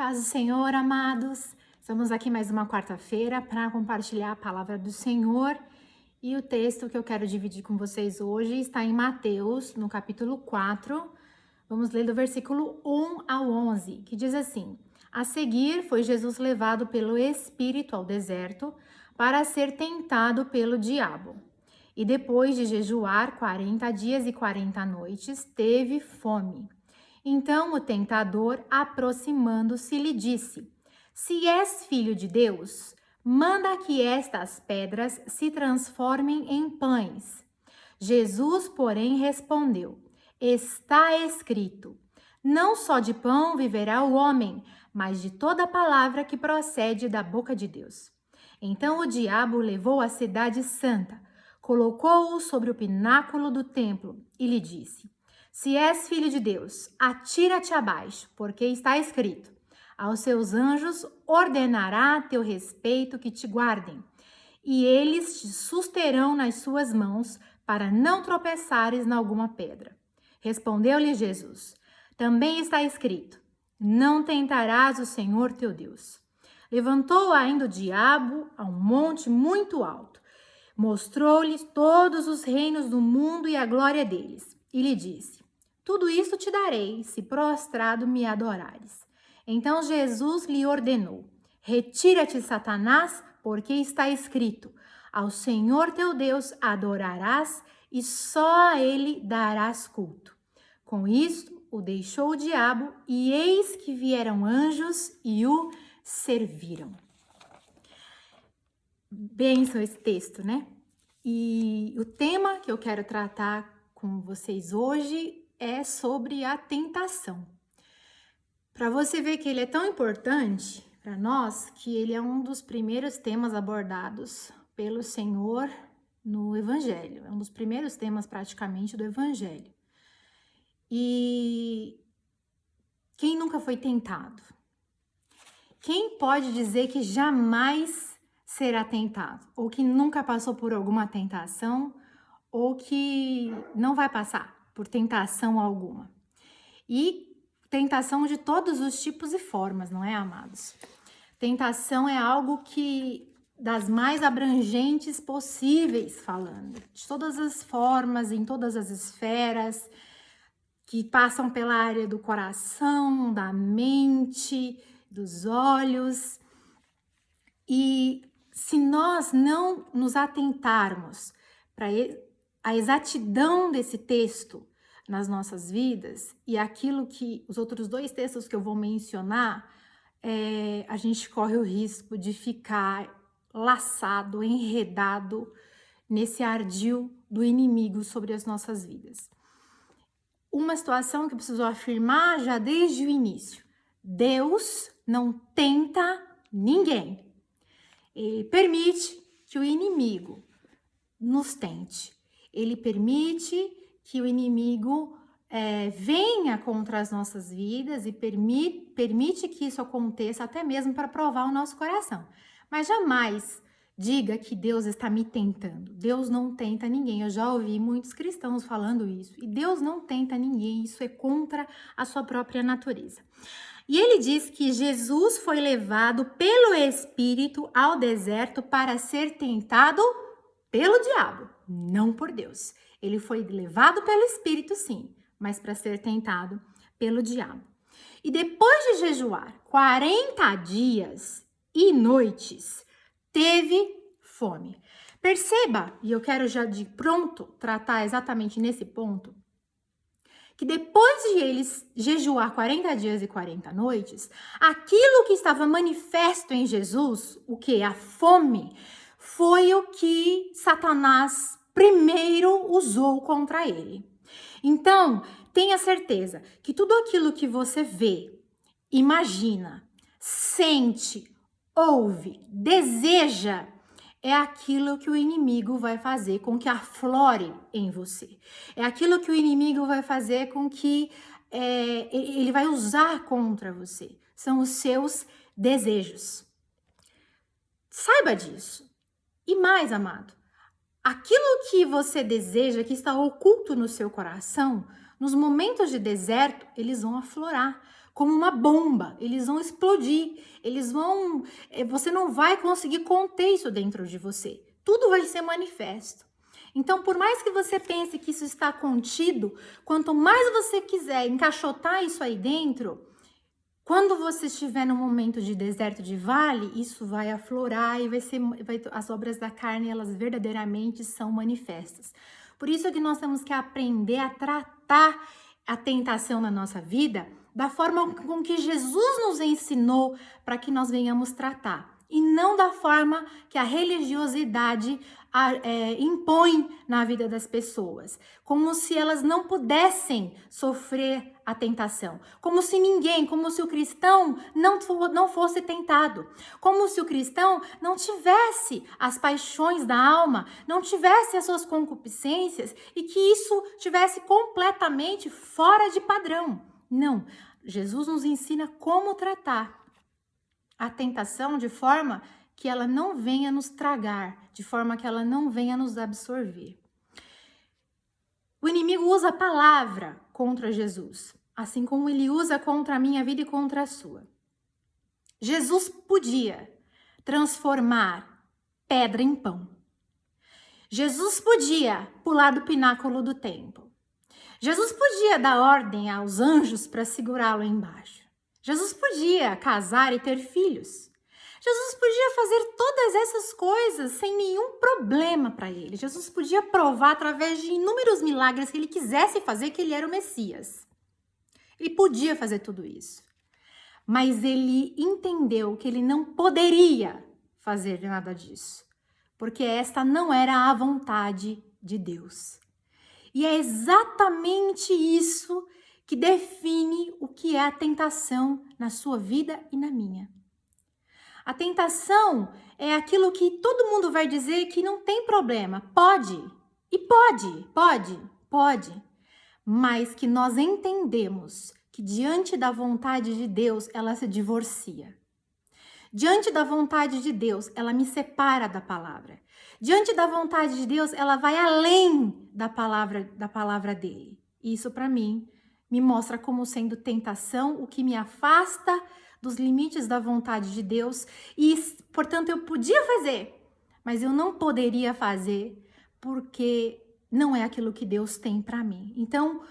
Paz do Senhor, amados. Estamos aqui mais uma quarta-feira para compartilhar a palavra do Senhor. E o texto que eu quero dividir com vocês hoje está em Mateus, no capítulo 4. Vamos ler do versículo 1 ao 11, que diz assim: A seguir foi Jesus levado pelo Espírito ao deserto para ser tentado pelo diabo. E depois de jejuar 40 dias e 40 noites, teve fome. Então o tentador, aproximando-se, lhe disse: Se és filho de Deus, manda que estas pedras se transformem em pães. Jesus, porém, respondeu: Está escrito: Não só de pão viverá o homem, mas de toda palavra que procede da boca de Deus. Então o diabo o levou à cidade santa, colocou-o sobre o pináculo do templo e lhe disse: Se és filho de Deus, atira-te abaixo, porque está escrito: Aos seus anjos ordenará a teu respeito que te guardem, e eles te susterão nas suas mãos, para não tropeçares em alguma pedra. Respondeu-lhe Jesus: Também está escrito: Não tentarás o Senhor teu Deus. Levantou ainda o diabo a um monte muito alto, mostrou-lhe todos os reinos do mundo e a glória deles, e lhe disse: Tudo isto te darei, se prostrado me adorares. Então Jesus lhe ordenou: Retira-te, Satanás, porque está escrito: Ao Senhor teu Deus adorarás e só a ele darás culto. Com isto o deixou o diabo, e eis que vieram anjos e o serviram. Benção esse texto, né? E o tema que eu quero tratar com vocês hoje é sobre a tentação. Para você ver que ele é tão importante para nós, que ele é um dos primeiros temas abordados pelo Senhor no Evangelho. É um dos primeiros temas praticamente do Evangelho. E quem nunca foi tentado? Quem pode dizer que jamais será tentado? Ou que nunca passou por alguma tentação? Ou que não vai passar por tentação alguma? E tentação de todos os tipos e formas, não é, amados? Tentação é algo que das mais abrangentes possíveis, falando, de todas as formas, em todas as esferas, que passam pela área do coração, da mente, dos olhos. E se nós não nos atentarmos para a exatidão desse texto nas nossas vidas, e aquilo que os outros dois textos que eu vou mencionar, a gente corre o risco de ficar laçado, enredado nesse ardil do inimigo sobre as nossas vidas. Uma situação que eu preciso afirmar já desde o início: Deus não tenta ninguém. Ele permite que o inimigo nos tente. Ele permite que o inimigo venha contra as nossas vidas e permite que isso aconteça até mesmo para provar o nosso coração. Mas jamais diga que Deus está me tentando. Deus não tenta ninguém. Eu já ouvi muitos cristãos falando isso. E Deus não tenta ninguém. Isso é contra a sua própria natureza. E ele diz que Jesus foi levado pelo Espírito ao deserto para ser tentado pelo diabo, não por Deus. Ele foi levado pelo Espírito, sim, mas para ser tentado pelo diabo. E depois de jejuar 40 dias e noites, teve fome. Perceba, e eu quero já de pronto tratar exatamente nesse ponto, que depois de eles jejuar 40 dias e 40 noites, aquilo que estava manifesto em Jesus, o que? A fome, foi o que Satanás primeiro usou contra ele. Então, tenha certeza que tudo aquilo que você vê, imagina, sente, ouve, deseja, é aquilo que o inimigo vai fazer com que aflore em você. É aquilo que o inimigo vai fazer com que ele vai usar contra você. São os seus desejos. Saiba disso. E mais, amado, aquilo que você deseja, que está oculto no seu coração, nos momentos de deserto, eles vão aflorar. como uma bomba. Eles vão explodir, você não vai conseguir conter isso dentro de você. Tudo vai ser manifesto. Então, por mais que você pense que isso está contido, quanto mais você quiser encaixotar isso aí dentro, quando você estiver num momento de deserto de vale, isso vai aflorar e as obras da carne, elas verdadeiramente são manifestas. Por isso que nós temos que aprender a tratar a tentação na nossa vida da forma com que Jesus nos ensinou para que nós venhamos tratar. E não da forma que a religiosidade impõe na vida das pessoas. Como se elas não pudessem sofrer a tentação. Como se o cristão não fosse tentado. Como se o cristão não tivesse as paixões da alma, não tivesse as suas concupiscências e que isso tivesse completamente fora de padrão. Não, Jesus nos ensina como tratar a tentação de forma que ela não venha nos tragar, de forma que ela não venha nos absorver. O inimigo usa a palavra contra Jesus, assim como ele usa contra a minha vida e contra a sua. Jesus podia transformar pedra em pão. Jesus podia pular do pináculo do templo. Jesus podia dar ordem aos anjos para segurá-lo embaixo. Jesus podia casar e ter filhos. Jesus podia fazer todas essas coisas sem nenhum problema para ele. Jesus podia provar através de inúmeros milagres que ele quisesse fazer que ele era o Messias. Ele podia fazer tudo isso. Mas ele entendeu que ele não poderia fazer nada disso, porque esta não era a vontade de Deus. E é exatamente isso que define o que é a tentação na sua vida e na minha. A tentação é aquilo que todo mundo vai dizer que não tem problema, pode, e pode, mas que nós entendemos que diante da vontade de Deus, ela se divorcia. Diante da vontade de Deus, ela me separa da palavra. Diante da vontade de Deus, ela vai além da palavra dele. Isso para mim me mostra como sendo tentação, o que me afasta dos limites da vontade de Deus e, portanto, eu podia fazer, mas eu não poderia fazer porque não é aquilo que Deus tem para mim. Então,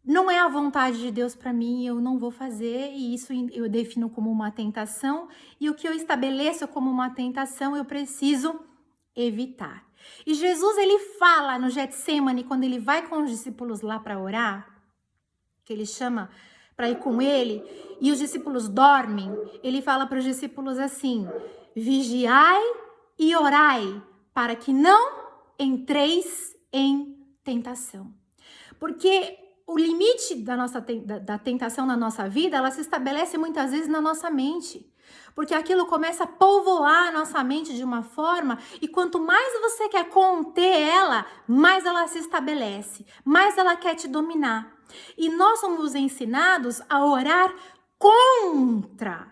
não é a vontade de Deus para mim, eu não vou fazer, e isso eu defino como uma tentação, e o que eu estabeleço como uma tentação, eu preciso evitar. E Jesus, ele fala no Getsêmani, quando ele vai com os discípulos lá para orar, que ele chama para ir com ele, e os discípulos dormem, ele fala para os discípulos assim: vigiai e orai, para que não entreis em tentação. Porque o limite da tentação na nossa vida, ela se estabelece muitas vezes na nossa mente. Porque aquilo começa a povoar a nossa mente de uma forma, e quanto mais você quer conter ela, mais ela se estabelece, mais ela quer te dominar. E nós somos ensinados a orar contra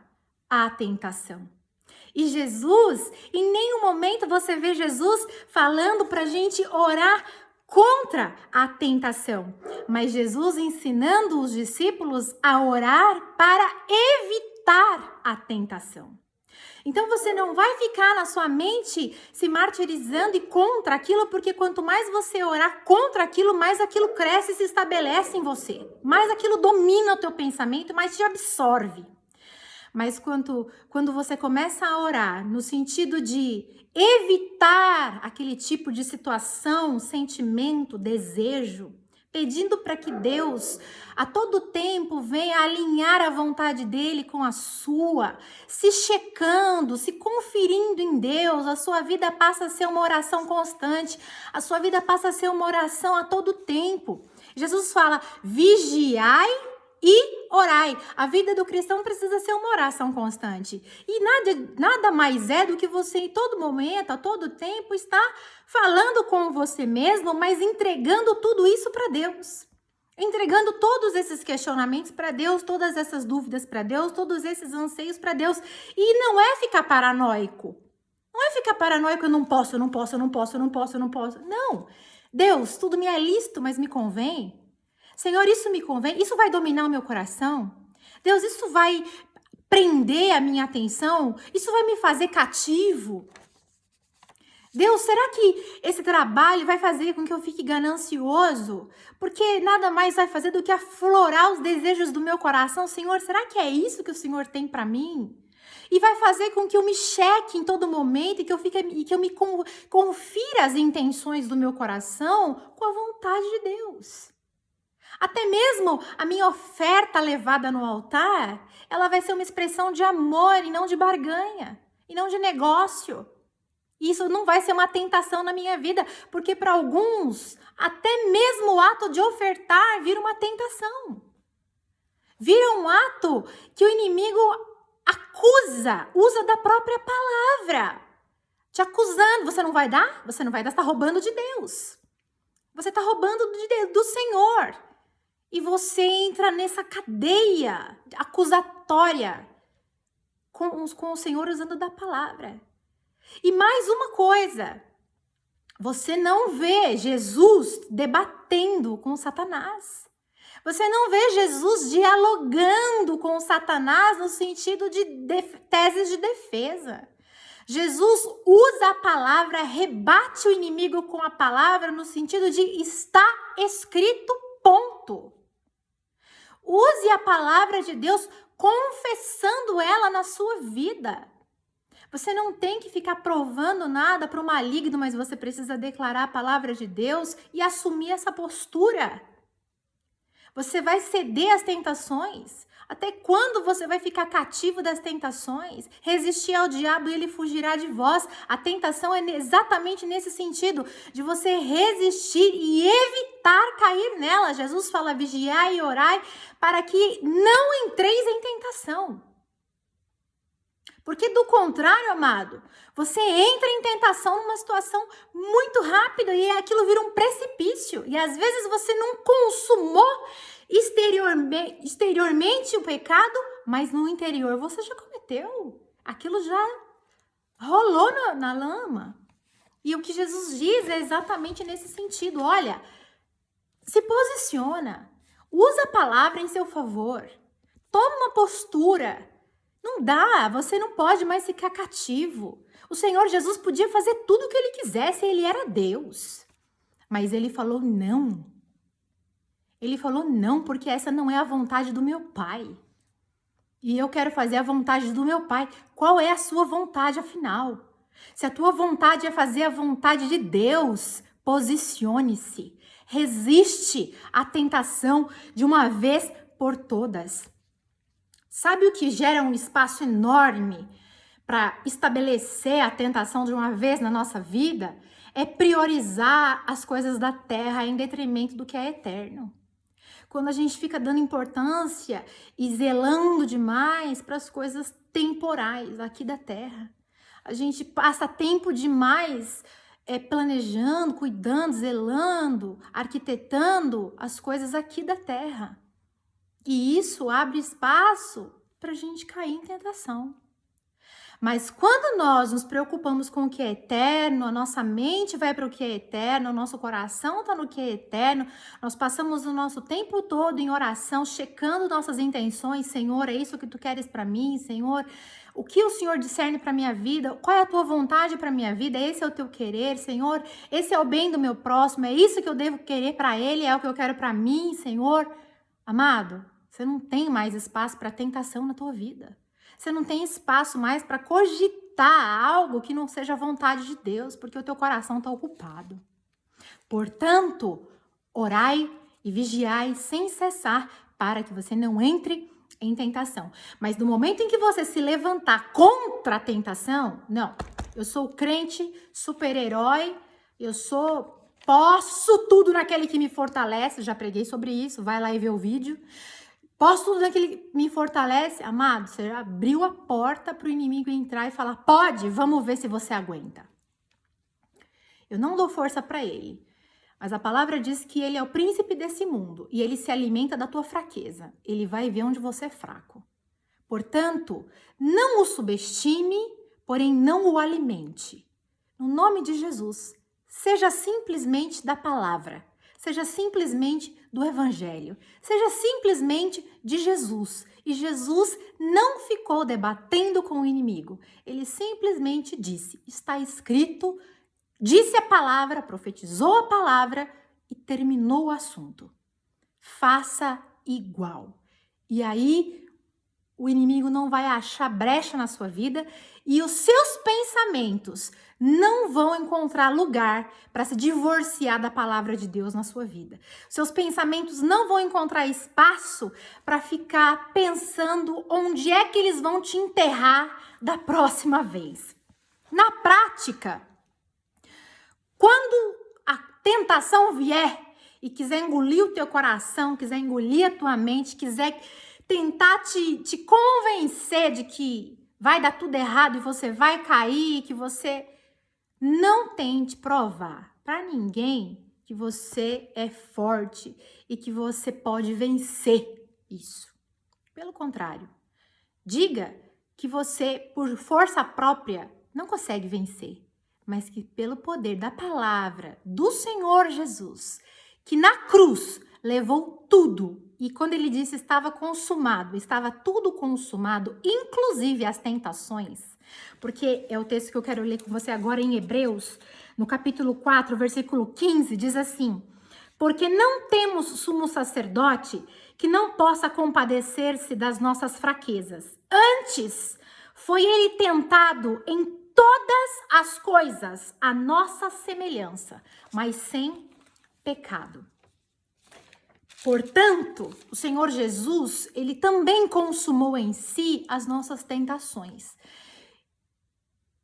a tentação. E Jesus, em nenhum momento você vê Jesus falando pra gente orar contra a tentação, mas Jesus ensinando os discípulos a orar para evitar a tentação. Então você não vai ficar na sua mente se martirizando e contra aquilo, porque quanto mais você orar contra aquilo, mais aquilo cresce e se estabelece em você, mais aquilo domina o teu pensamento, mais te absorve. Mas quando você começa a orar no sentido de evitar aquele tipo de situação, sentimento, desejo, pedindo para que Deus a todo tempo venha alinhar a vontade dele com a sua, se checando, se conferindo em Deus, a sua vida passa a ser uma oração constante, a sua vida passa a ser uma oração a todo tempo. Jesus fala: vigiai e orai. A vida do cristão precisa ser uma oração constante. E nada mais é do que você, em todo momento, a todo tempo, está falando com você mesmo, mas entregando tudo isso para Deus. Entregando todos esses questionamentos para Deus, todas essas dúvidas para Deus, todos esses anseios para Deus. E não é ficar paranoico. Não é ficar paranoico, eu não posso. Não. Deus, tudo me é lícito, mas me convém. Senhor, isso me convém? Isso vai dominar o meu coração? Deus, isso vai prender a minha atenção? Isso vai me fazer cativo? Deus, será que esse trabalho vai fazer com que eu fique ganancioso? Porque nada mais vai fazer do que aflorar os desejos do meu coração. Senhor, será que é isso que o Senhor tem para mim? E vai fazer com que eu me cheque em todo momento e que eu me confira as intenções do meu coração com a vontade de Deus. Até mesmo a minha oferta levada no altar, ela vai ser uma expressão de amor e não de barganha, e não de negócio. Isso não vai ser uma tentação na minha vida, porque para alguns, até mesmo o ato de ofertar vira uma tentação. Vira um ato que o inimigo acusa, usa da própria palavra, te acusando. Você não vai dar? Você não vai dar, você está roubando de Deus. Você está roubando do Senhor. E você entra nessa cadeia acusatória com o Senhor usando da palavra. E mais uma coisa, você não vê Jesus debatendo com Satanás. Você não vê Jesus dialogando com Satanás no sentido de teses de defesa. Jesus usa a palavra, rebate o inimigo com a palavra no sentido de está escrito, ponto. Use a palavra de Deus confessando ela na sua vida. Você não tem que ficar provando nada para o maligno, mas você precisa declarar a palavra de Deus e assumir essa postura. Você vai ceder às tentações? Até quando você vai ficar cativo das tentações? Resistir ao diabo e ele fugirá de vós. A tentação é exatamente nesse sentido, de você resistir e evitar cair nela. Jesus fala, vigiai e orai para que não entreis em tentação. Porque do contrário, amado, você entra em tentação numa situação muito rápida e aquilo vira um precipício. E às vezes você não consumou exteriormente o pecado, mas no interior você já cometeu. Aquilo já rolou na lama. E o que Jesus diz é exatamente nesse sentido. Olha, se posiciona, usa a palavra em seu favor, toma uma postura. Não dá, você não pode mais ficar cativo. O Senhor Jesus podia fazer tudo o que ele quisesse, ele era Deus. Mas ele falou não. Ele falou não, porque essa não é a vontade do meu Pai. E eu quero fazer a vontade do meu Pai. Qual é a sua vontade, afinal? Se a tua vontade é fazer a vontade de Deus, posicione-se. Resiste à tentação de uma vez por todas. Sabe o que gera um espaço enorme para estabelecer a tentação de uma vez na nossa vida? É priorizar as coisas da terra em detrimento do que é eterno. Quando a gente fica dando importância e zelando demais para as coisas temporais aqui da terra. A gente passa tempo demais planejando, cuidando, zelando, arquitetando as coisas aqui da terra. E isso abre espaço para a gente cair em tentação. Mas quando nós nos preocupamos com o que é eterno, a nossa mente vai para o que é eterno, o nosso coração está no que é eterno, nós passamos o nosso tempo todo em oração, checando nossas intenções. Senhor, é isso que tu queres para mim? Senhor, o que o Senhor discerne para minha vida? Qual é a tua vontade para minha vida? Esse é o teu querer, Senhor? Esse é o bem do meu próximo? É isso que eu devo querer para ele? É o que eu quero para mim, Senhor? Amado, você não tem mais espaço para tentação na tua vida. Você não tem espaço mais para cogitar algo que não seja a vontade de Deus, porque o teu coração está ocupado. Portanto, orai e vigiai sem cessar, para que você não entre em tentação. Mas no momento em que você se levantar contra a tentação, não, eu sou crente, super-herói, posso tudo naquele que me fortalece, já preguei sobre isso, vai lá e vê o vídeo. Posso tudo naquele que me fortalece? Amado, você já abriu a porta para o inimigo entrar e falar, pode, vamos ver se você aguenta. Eu não dou força para ele, mas a palavra diz que ele é o príncipe desse mundo e ele se alimenta da tua fraqueza. Ele vai ver onde você é fraco. Portanto, não o subestime, porém não o alimente. No nome de Jesus, seja simplesmente da palavra. Seja simplesmente do Evangelho, seja simplesmente de Jesus E Jesus não ficou debatendo com o inimigo. Ele simplesmente disse: está escrito, disse a palavra, profetizou a palavra e terminou o assunto. Faça igual. E aí o inimigo não vai achar brecha na sua vida e os seus pensamentos não vão encontrar lugar para se divorciar da palavra de Deus na sua vida. Seus pensamentos não vão encontrar espaço para ficar pensando onde é que eles vão te enterrar da próxima vez. Na prática, quando a tentação vier e quiser engolir o teu coração, quiser engolir a tua mente, quiser tentar te convencer de que vai dar tudo errado e você vai cair, que você não tente provar para ninguém que você é forte e que você pode vencer isso. Pelo contrário, diga que você, por força própria, não consegue vencer, mas que pelo poder da palavra do Senhor Jesus, que na cruz levou tudo, e quando ele disse estava consumado, estava tudo consumado, inclusive as tentações, porque é o texto que eu quero ler com você agora em Hebreus, no capítulo 4, versículo 15, diz assim: porque não temos sumo sacerdote que não possa compadecer-se das nossas fraquezas. Antes, foi ele tentado em todas as coisas, a nossa semelhança, mas sem pecado. Portanto, o Senhor Jesus, ele também consumou em si as nossas tentações.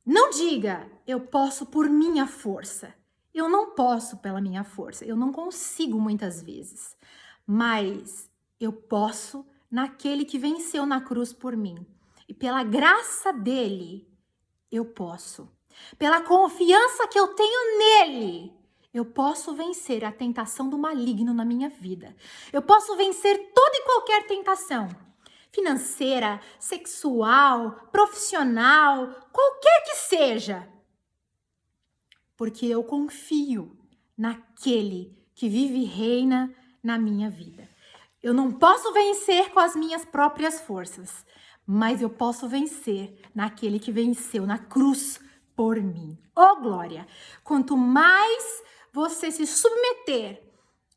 Não diga, eu posso por minha força. Eu não posso pela minha força, eu não consigo muitas vezes. Mas eu posso naquele que venceu na cruz por mim. E pela graça dele, eu posso. Pela confiança que eu tenho nele, eu posso vencer a tentação do maligno na minha vida. Eu posso vencer toda e qualquer tentação. Financeira, sexual, profissional, qualquer que seja. Porque eu confio naquele que vive e reina na minha vida. Eu não posso vencer com as minhas próprias forças, mas eu posso vencer naquele que venceu na cruz por mim. Oh, glória! Quanto mais você se submeter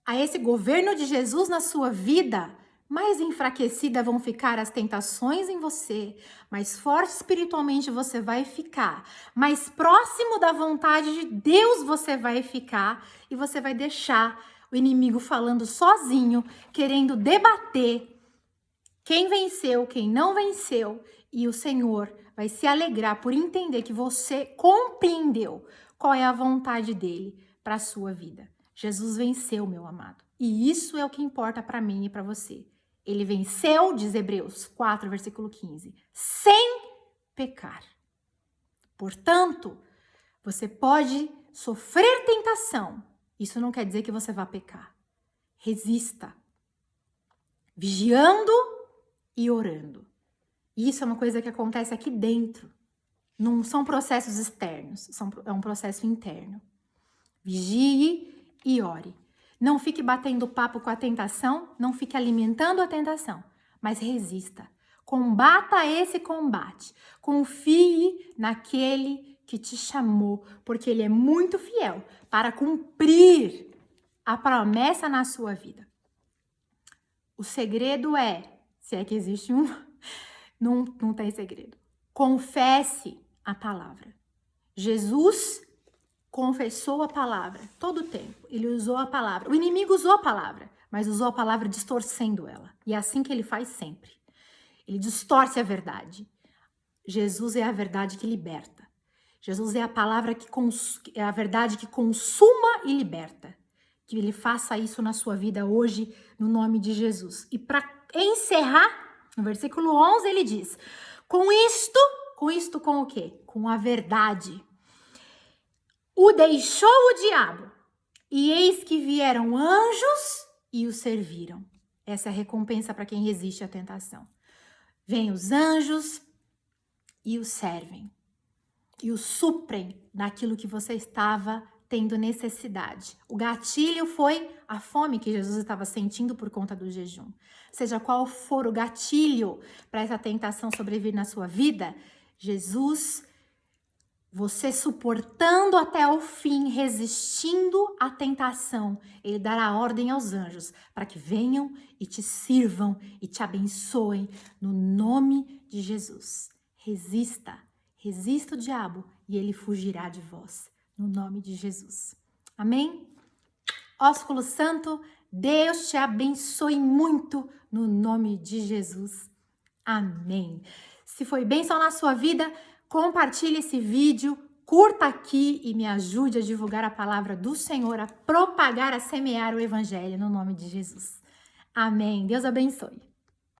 a esse governo de Jesus na sua vida, mais enfraquecidas vão ficar as tentações em você, mais forte espiritualmente você vai ficar, mais próximo da vontade de Deus você vai ficar e você vai deixar o inimigo falando sozinho, querendo debater quem venceu, quem não venceu, e o Senhor vai se alegrar por entender que você compreendeu qual é a vontade dele para a sua vida. Jesus venceu, meu amado. E isso é o que importa para mim e para você. Ele venceu, diz Hebreus 4, versículo 15, sem pecar. Portanto, você pode sofrer tentação. Isso não quer dizer que você vá pecar. Resista. Vigiando e orando. Isso é uma coisa que acontece aqui dentro. Não são processos externos, é um processo interno. Vigie e ore. Não fique batendo papo com a tentação, não fique alimentando a tentação, mas resista. Combata esse combate. Confie naquele que te chamou, porque ele é muito fiel para cumprir a promessa na sua vida. O segredo é, se é que existe um, não tem segredo. Confesse a palavra. Jesus confessou a palavra todo o tempo. Ele usou a palavra. O inimigo usou a palavra, mas usou a palavra distorcendo ela. E é assim que ele faz sempre. Ele distorce a verdade. Jesus é a verdade que liberta. Jesus é a palavra é a verdade que consuma e liberta. Que ele faça isso na sua vida hoje, no nome de Jesus. E para encerrar, no versículo 11 ele diz: com isto com o quê? Com a verdade. O deixou o diabo, e eis que vieram anjos e o serviram. Essa é a recompensa para quem resiste à tentação. Vêm os anjos e o servem, e o suprem naquilo que você estava tendo necessidade. O gatilho foi a fome que Jesus estava sentindo por conta do jejum. Seja qual for o gatilho para essa tentação sobrevir na sua vida, Jesus, você suportando até o fim, resistindo à tentação, ele dará ordem aos anjos para que venham e te sirvam e te abençoem no nome de Jesus. Resista o diabo e ele fugirá de vós, no nome de Jesus. Amém? Ósculo Santo, Deus te abençoe muito no nome de Jesus. Amém. Se foi bênção na sua vida, compartilhe esse vídeo, curta aqui e me ajude a divulgar a palavra do Senhor, a propagar, a semear o evangelho no nome de Jesus. Amém. Deus abençoe.